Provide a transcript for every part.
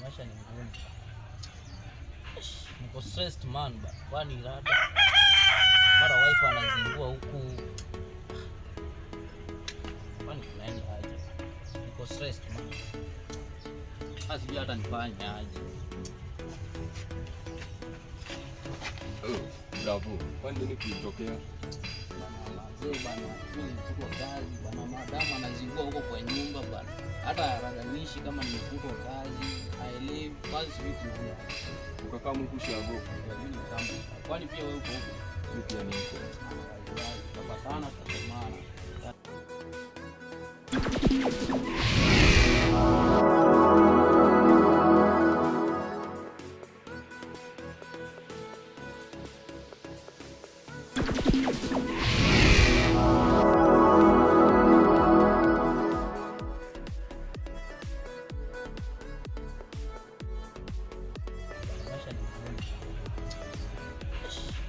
Maisha ni ngumu. Niko stressed man ba. Kwani rada. Mara wife anazingua huku. Kwani kunaenda aje? Niko stressed man. Sijui hata nifanye aje. Bravo. Kwani nini kilitokea? Mzee bana, mimi nilikuwa kazi bana, madama anazingua huko kwa nyumba bana. Hata haradanishi kama nimefutwa kazi, haelewi kazi vipi ndio. Ukakaa mkushago. Mimi ni kama. Kwani pia wewe uko huko? Mimi pia niko. Tutapatana tutasemana.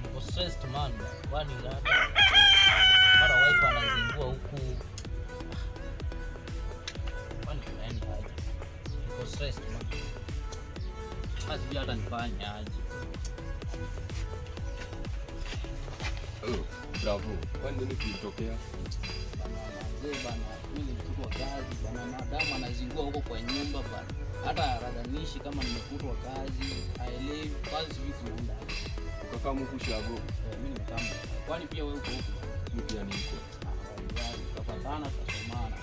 Niko stressed man, kwani rada. Mara wife anazingua huku. Kwani kunaenda aje? Niko stressed man. Sijui hata nifanye aje. Bravo. Kwani nini kilitokea? Mzee bana, mimi nilikuwa kazi bana, madama anazingua huko kwa nyumba bana. Hata haradanishi kama nimefutwa kazi, haelewi kazi vipi naenda. Ukakaa mkushago. Mimi ni kama. Kwani pia wewe uko huko? Mimi pia niko. Tutapatana tutasemana.